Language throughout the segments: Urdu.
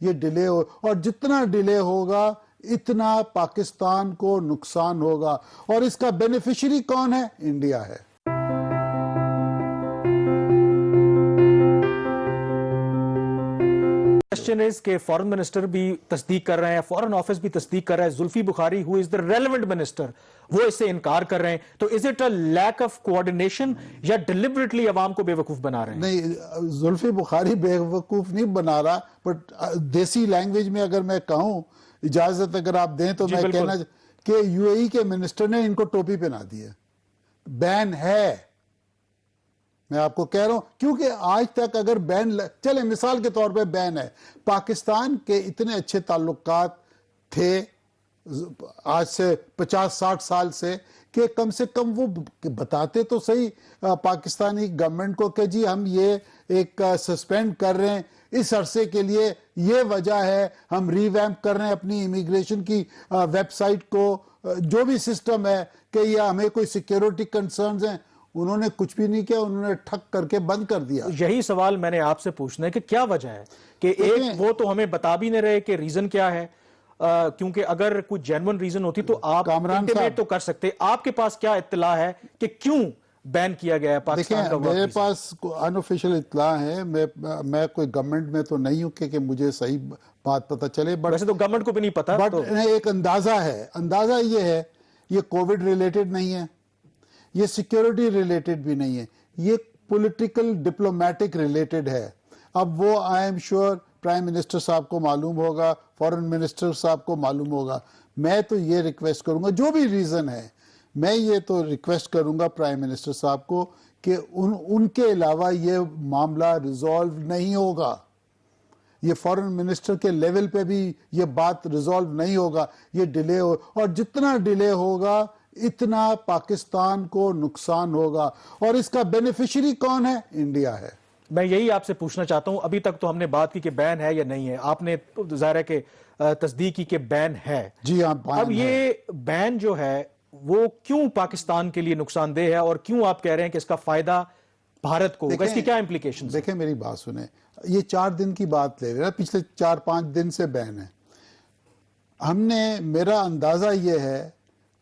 یہ ڈیلے ہو، اور جتنا ڈیلے ہوگا اتنا پاکستان کو نقصان ہوگا، اور اس کا بینیفیشری کون ہے؟ انڈیا ہے۔ کوشچن از کہ فورن منسٹر بھی تصدیق کر رہے ہیں، فورن آفس بھی تصدیق کر رہا ہے، Zulfi Bukhari who is the relevant minister وہ اس سے انکار کر رہے ہیں، تو is it a lack of coordination یا deliberately عوام کو بے وقوف بنا رہے ہیں؟ نہیں، زلفی بخاری بے وقوف نہیں بنا رہا، بٹ دیسی لینگویج میں اگر میں کہوں، اجازت اگر آپ دیں تو میں کہنا کہ یو اے ای کے منسٹر نے ان کو ٹوپی پہنا دی ہے، بین ہے، میں آپ کو کہہ رہا ہوں، کیونکہ آج تک اگر بین چلے مثال کے طور پہ بین ہے، پاکستان کے اتنے اچھے تعلقات تھے آج سے 50-60 سال سے کہ کم سے کم وہ بتاتے تو صحیح پاکستانی گورنمنٹ کو کہ جی ہم یہ ایک سسپینڈ کر رہے ہیں اس عرصے کے لیے، یہ وجہ ہے، ہم ری ویمپ کر رہے ہیں اپنی امیگریشن کی ویب سائٹ کو، جو بھی سسٹم ہے، کہ یہ ہمیں کوئی سیکیورٹی کنسرنز ہیں۔ انہوں نے کچھ بھی نہیں کیا، انہوں نے ٹھک کر کے بند کر دیا۔ یہی سوال میں نے آپ سے پوچھنا ہے کہ کیا وجہ ہے کہ ایک وہ تو ہمیں بتا بھی نہیں رہے کہ ریزن کیا ہے، کیونکہ اگر کوئی جینون ریزن ہوتی تو آپ انٹیمیٹ تو کر سکتے، آپ کے پاس کیا اطلاع ہے کہ کیوں بین کیا گیا ہے پاکستان کا؟ میرے پاس انوفیشل اطلاع ہے، میں کوئی گورنمنٹ میں تو نہیں ہوں کہ مجھے صحیح بات پتہ چلے، ویسے تو گورنمنٹ کو بھی نہیں پتا، بٹ ایک اندازہ ہے، اندازہ یہ ہے یہ کووڈ ریلیٹڈ نہیں ہے، یہ سیکیورٹی ریلیٹڈ بھی نہیں ہے، یہ پولیٹیکل ڈپلومیٹک ریلیٹڈ ہے۔ اب وہ I am sure prime minister صاحب کو معلوم ہوگا، فورن منسٹر صاحب کو معلوم ہوگا۔ میں تو یہ ریکویسٹ کروں گا، جو بھی ریزن ہے، میں یہ تو ریکویسٹ کروں گا پرائم منسٹر صاحب کو کہ ان کے علاوہ یہ معاملہ ریزالو نہیں ہوگا، یہ فورن منسٹر کے لیول پہ بھی یہ بات ریزالو نہیں ہوگا، یہ ڈیلے ہو، اور جتنا ڈیلے ہوگا اتنا پاکستان کو نقصان ہوگا، اور اس کا بینیفیشری کون ہے؟ انڈیا ہے۔ میں یہی آپ سے پوچھنا چاہتا ہوں، ابھی تک تو ہم نے بات کی کہ بین ہے یا نہیں ہے، آپ نے ظاہر ہے کہ تصدیق کی کہ بین ہے۔ جی ہاں، اب یہ بین جو ہے وہ کیوں پاکستان کے لیے نقصان دہ ہے، اور کیوں آپ کہہ رہے ہیں کہ اس کا فائدہ بھارت کو ہوگا؟ اس کی کیا امپلیکیشن؟ دیکھیں میری بات سنیں، یہ 4 دن کی بات لے رہے ہیں، پچھلے 4-5 دن سے بین ہے۔ ہم نے، میرا اندازہ یہ ہے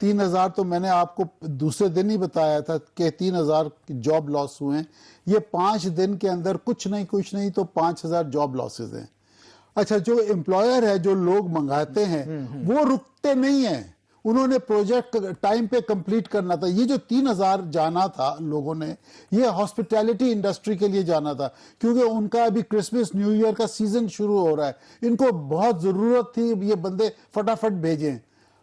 3000 تو میں نے آپ کو دوسرے دن ہی بتایا تھا کہ 3000 جاب لاس ہوئے ہیں، یہ 5 دن کے اندر کچھ نہیں تو 5000 جاب لاسز ہیں۔ اچھا، جو امپلائر ہے، جو لوگ منگاتے ہیں وہ رکتے نہیں ہیں، انہوں نے پروجیکٹ ٹائم پہ کمپلیٹ کرنا تھا۔ یہ جو 3000 جانا تھا لوگوں نے، یہ ہاسپٹیلٹی انڈسٹری کے لیے جانا تھا، کیونکہ ان کا ابھی کرسمس نیو ایئر کا سیزن شروع ہو رہا ہے، ان کو بہت ضرورت تھی یہ بندے فٹافٹ بھیجیں۔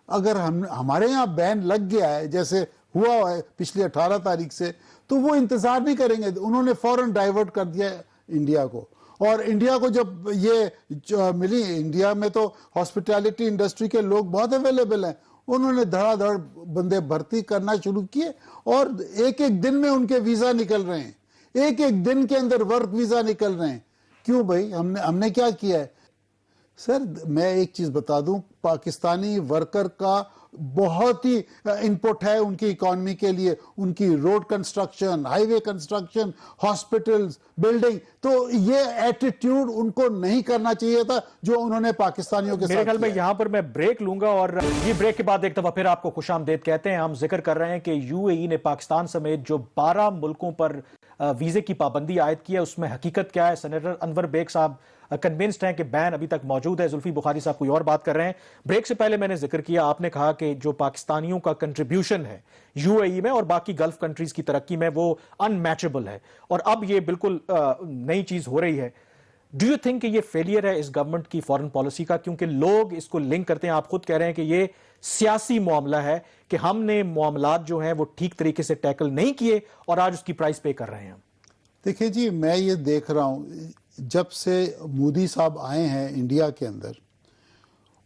اگر ہمارے یہاں بین لگ گیا ہے جیسے ہوا ہے پچھلی 18 تاریخ سے، تو وہ انتظار نہیں کریں گے، انہوں نے فوراً ڈائیورٹ کر دیا انڈیا کو، اور انڈیا کو جب یہ ملی، انڈیا میں تو ہاسپٹیلٹی انڈسٹری کے لوگ بہت اویلیبل ہیں، انہوں نے دھڑا دھڑ بندے بھرتی کرنا شروع کیے، اور ایک دن میں ان کے ویزا نکل رہے ہیں، ایک دن کے اندر ورک ویزا نکل رہے ہیں۔ کیوں بھائی؟ ہم نے کیا کیا ہے؟ سر میں ایک چیز بتا دوں، پاکستانی ورکر کا بہت ہی انپٹ ہے ان کی اکانومی کے لیے، ان کی روڈ کنسٹرکشن، ہائی وے کنسٹرکشن، ہاسپٹلز، بلڈنگ، تو یہ ایٹیٹیوڈ ان کو نہیں کرنا چاہیے تھا جو انہوں نے پاکستانیوں کے ساتھ میرے خیال میں کیا۔ یہاں پر میں بریک لوں گا، اور یہ بریک کے بعد ایک دفعہ پھر آپ کو خوش آمدید کہتے ہیں۔ ہم ذکر کر رہے ہیں کہ یو اے ای نے پاکستان سمیت جو 12 ملکوں پر ویزے کی پابندی عائد کی ہے، اس میں حقیقت کیا ہے؟ سینیٹر انور بیگ صاحب کنونسڈ ہیں کہ بین ابھی تک موجود ہے، زلفی بخاری صاحب کوئی اور بات کر رہے ہیں۔ بریک سے پہلے میں نے ذکر کیا، آپ نے کہا کہ جو پاکستانیوں کا کنٹریبیوشن ہے یو اے ای میں اور باقی گلف کنٹریز کی ترقی میں وہ ان میچبل ہے، اور اب یہ بالکل نئی چیز ہو رہی ہے۔ ڈو یو تھنک کہ یہ فیلئر ہے اس گورنمنٹ کی فورن پالیسی کا؟ کیونکہ لوگ اس کو لنک کرتے ہیں، آپ خود کہہ رہے ہیں کہ یہ سیاسی معاملہ ہے، کہ ہم نے معاملات جو ہیں وہ ٹھیک طریقے سے ٹیکل نہیں کیے اور آج اس کی پرائس پے کر رہے ہیں۔ دیکھیں جی، میں یہ دیکھ رہا ہوں جب سے مودی صاحب آئے ہیں انڈیا کے اندر،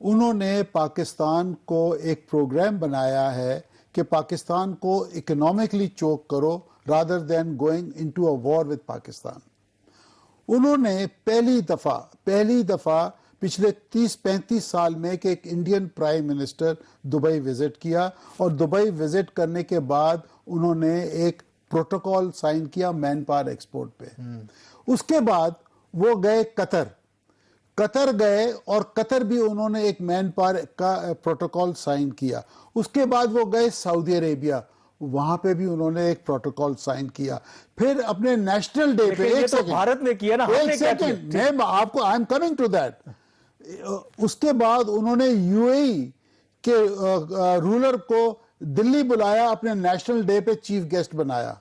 انہوں نے پاکستان کو ایک پروگرام بنایا ہے کہ پاکستان کو اکنامکلی چوک کرو rather then going into a war with Pakistan. انہوں نے پہلی دفعہ پچھلے 30-35 سال میں کہ ایک Indian prime minister Dubai visit کیا، اور دبئی وزٹ کرنے کے بعد انہوں نے ایک پروٹوکول سائن کیا مین پاور ایکسپورٹ پہ۔ اس کے بعد وہ گئے قطر، قطر گئے اور قطر بھی انہوں نے ایک مین پاور کا پروٹوکول سائن کیا. اس کے بعد وہ گئے سعودی عربیہ, وہاں پہ بھی انہوں نے ایک پروٹوکول سائن کیا. پھر اپنے نیشنل ڈے پہ یہ تو بھارت نے کیا نا, ہم نے کیا کیا؟ میں آپ کو I am coming to that. اس کے بعد انہوں نے یو اے ای کے رولر کو دلی بلایا, اپنے نیشنل ڈے پہ چیف گیسٹ بنایا.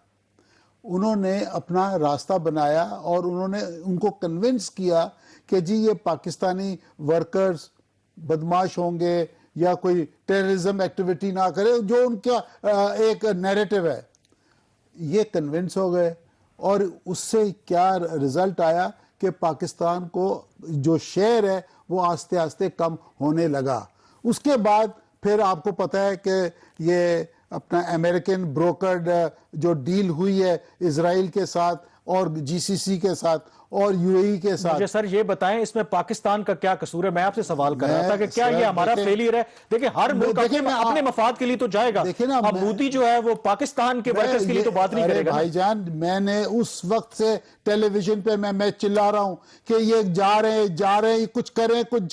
انہوں نے اپنا راستہ بنایا اور انہوں نے ان کو کنونس کیا کہ جی یہ پاکستانی ورکرز بدماش ہوں گے یا کوئی ٹیررزم ایکٹیویٹی نہ کرے, جو ان کا ایک نیریٹو ہے. یہ کنونس ہو گئے اور اس سے کیا رزلٹ آیا کہ پاکستان کو جو شیئر ہے وہ آہستہ آہستہ کم ہونے لگا. اس کے بعد پھر آپ کو پتہ ہے کہ یہ اپنا امریکن بروکرڈ جو ڈیل ہوئی ہے اسرائیل کے ساتھ اور جی سی سی کے ساتھ اور یو اے ای کے ساتھ. مجھے سر یہ بتائیں اس میں پاکستان کا کیا قصور ہے؟ میں آپ سے سوال کر رہا تھا کہ کیا یہ ہمارا فیلئر ہے؟ دیکھیں ہر ملک اپنے مفاد کے لیے تو جائے گا, اب مودی جو ہے وہ پاکستان کے ورکرز کے لیے تو بات نہیں کرے گا. بھائی جان, میں نے اس وقت سے ٹیلی ویژن پہ میں چلا رہا ہوں کہ یہ جا رہے ہیں کچھ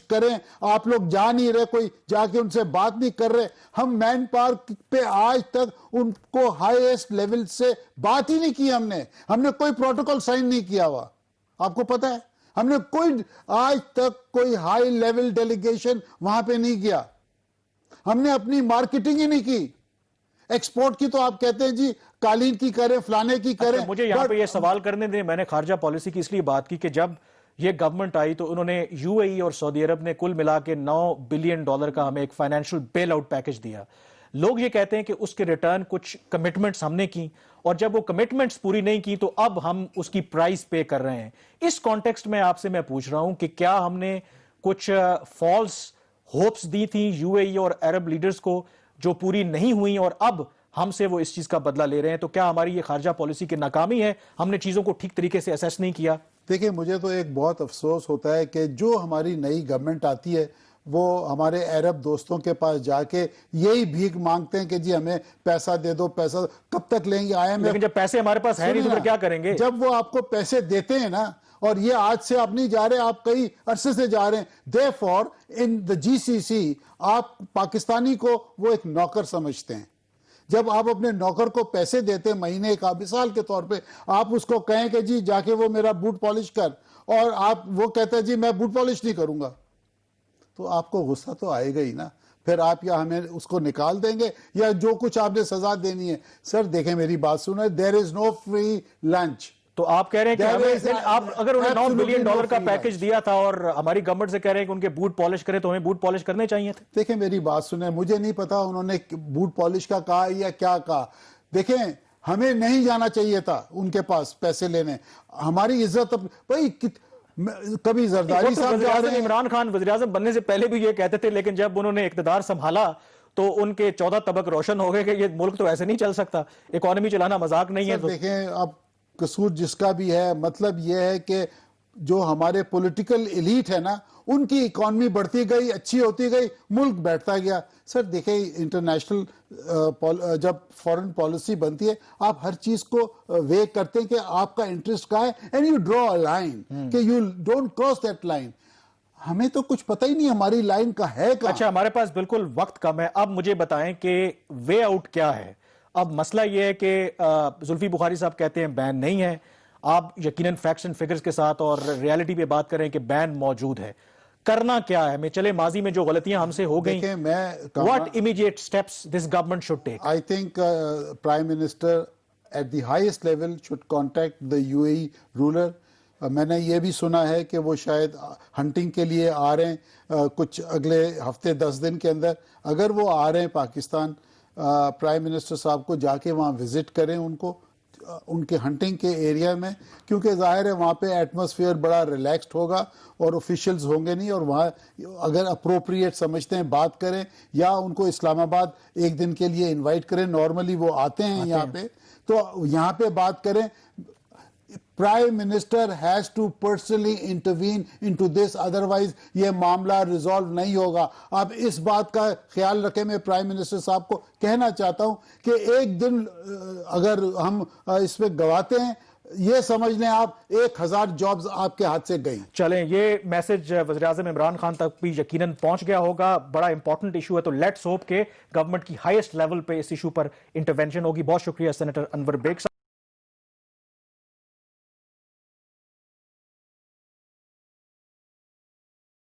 کریں, آپ لوگ جا نہیں رہے, کوئی جا کے ان سے بات نہیں کر رہے. ہم مین پاور پہ آج تک ان کو ہائیسٹ لیول سے بات ہی نہیں کی. ہم نے کوئی پروٹوکول سائن نہیں کیا ہوا. آپ کو پتا ہے ہم نے آج تک کوئی ہائی لیول ڈیلیگیشن وہاں پہ نہیں کیا. ہم نے اپنی مارکیٹنگ ہی نہیں کی. ایکسپورٹ کی تو آپ کہتے ہیں جی قالین کی کریں, فلانے کی کریں. مجھے یہاں پہ یہ سوال کرنے دیں, میں نے خارجہ پالیسی کی اس لیے بات کی کہ جب یہ گورنمنٹ آئی تو انہوں نے یو اے ای اور سعودی عرب نے کل ملا کے $9 بلین کا ہمیں ایک فائنینشل بیل آؤٹ پیکج دیا. لوگ یہ کہتے ہیں کہ اس کے ریٹرن کچھ کمٹمنٹس ہم نے کی, اور جب وہ کمٹمنٹس پوری نہیں کی تو اب ہم اس کی پرائز پے کر رہے ہیں. اس کانٹیکسٹ میں آپ سے میں پوچھ رہا ہوں کہ کیا ہم نے کچھ فالس ہوپس دی تھیں یو اے ای اور عرب لیڈرز کو جو پوری نہیں ہوئیں, اور اب ہم سے وہ اس چیز کا بدلہ لے رہے ہیں؟ تو کیا ہماری یہ خارجہ پالیسی کی ناکامی ہے, ہم نے چیزوں کو ٹھیک طریقے سے اسیس نہیں کیا؟ دیکھیں, مجھے تو ایک بہت افسوس ہوتا ہے کہ جو ہماری نئی گورنمنٹ آتی ہے وہ ہمارے عرب دوستوں کے پاس جا کے یہی بھیک مانگتے ہیں کہ جی ہمیں پیسہ دے دو, پیسہ کب تک لیں گے. لیکن جب پیسے ہمارے پاس ہیں نہیں تو پھر کیا کریں گے؟ جب وہ آپ کو پیسے دیتے ہیں نا, اور یہ آج سے آپ نہیں جا رہے, آپ کئی عرصے سے جا رہے ہیں. therefore in the GCC آپ پاکستانی کو وہ ایک نوکر سمجھتے ہیں. جب آپ اپنے نوکر کو پیسے دیتے ہیں مہینے کا, مثال کے طور پہ آپ اس کو کہیں کہ جی جا کے وہ میرا بوٹ پالش کر, اور وہ کہتا ہے جی میں بوٹ پالش نہیں کروں گا, تو آپ کو غصہ تو آئے گا ہی نا. پھر آپ یا ہمیں اس کو نکال دیں گے یا جو کچھ آپ نے سزا دینی ہے. سر دیکھیں میری بات سنیں, there is no free lunch. تو آپ کہہ رہے ہیں کہ آپ اگر انہیں $9 بلین کا پیکج دیا تھا اور ہماری گورنمنٹ سے کہہ رہے ہیں کہ ان کے بوٹ پالش کریں, تو ہمیں بوٹ پالش کرنے چاہیے تھے. دیکھیں میری بات سنیں, مجھے نہیں پتا انہوں نے بوٹ پالش کا کہا یا کیا کہا. دیکھیں ہمیں نہیں جانا چاہیے تھا ان کے پاس پیسے لینے. ہماری عزت بھائی کبھی زرداری صاحب جا رہے ہیں. عمران خان وزیراعظم بننے سے پہلے بھی یہ کہتے تھے, لیکن جب انہوں نے اقتدار سنبھالا تو ان کے 14 طبق روشن ہو گئے کہ یہ ملک تو ایسے نہیں چل سکتا, اکانومی چلانا مذاق نہیں ہے. دیکھیں اب قصور جس کا بھی ہے, مطلب یہ ہے کہ جو ہمارے پولیٹیکل ایلیٹ ہے نا, ان کی اکانومی بڑھتی گئی, اچھی ہوتی گئی, ملک بیٹھتا گیا. سر دیکھیں انٹرنیشنل جب فورن پالیسی بنتی ہے آپ ہر چیز کو وے کرتے ہیں کہ آپ کا انٹرسٹ کہاں ہے, and you draw a line کہ you don't cross that line. ہمیں تو کچھ پتہ ہی نہیں ہماری لائن کا ہے کہاں. اچھا, ہمارے پاس بالکل وقت کم ہے, اب مجھے بتائیں کہ وے آؤٹ کیا ہے. اب مسئلہ یہ ہے کہ زلفی بخاری صاحب کہتے ہیں بین نہیں ہے, آپ یقیناً فیکٹس اینڈ فگرز کے ساتھ اور ریالٹی پہ بات کریں کہ بین موجود ہے. کرنا کیا ہے؟ میں چلے ماضی میں جو غلطیاں ہم سے ہو گئیں, what immediate steps this government should take? I think Prime Minister at the highest level should contact the UAE ruler. میں نے یہ بھی سنا ہے کہ وہ شاید ہنٹنگ کے لیے آ رہے ہیں کچھ اگلے ہفتے 10 دن کے اندر. اگر وہ آ رہے ہیں پاکستان, پرائم منسٹر صاحب کو جا کے وہاں وزٹ کریں ان کو, ان کے ہنٹنگ کے ایریا میں, کیونکہ ظاہر ہے وہاں پہ ایٹماسفیئر بڑا ریلیکسڈ ہوگا اور آفیشلز ہوں گے نہیں, اور وہاں اگر اپروپریٹ سمجھتے ہیں بات کریں, یا ان کو اسلام آباد ایک دن کے لیے انوائٹ کریں. نارملی وہ آتے ہیں یہاں پہ, تو یہاں پہ بات کریں. Prime Minister has to personally intervene into this, otherwise یہ معاملہ ریزالو نہیں ہوگا. آپ اس بات کا خیال رکھیں. میں پرائم منسٹر صاحب کو کہنا چاہتا ہوں کہ ایک دن اگر ہم اس میں گواتے ہیں, یہ سمجھ لیں آپ 1000 جابز آپ کے ہاتھ سے گئی. چلیں یہ میسج وزیراعظم عمران خان تک بھی یقیناً پہنچ گیا ہوگا. بڑا امپورٹنٹ ایشو ہے تو لیٹس ہوپ کہ گورنمنٹ کی ہائیسٹ لیول پہ اس ایشو پر انٹرونشن ہوگی. بہت شکریہ سینیٹر انور بیگ صاحب.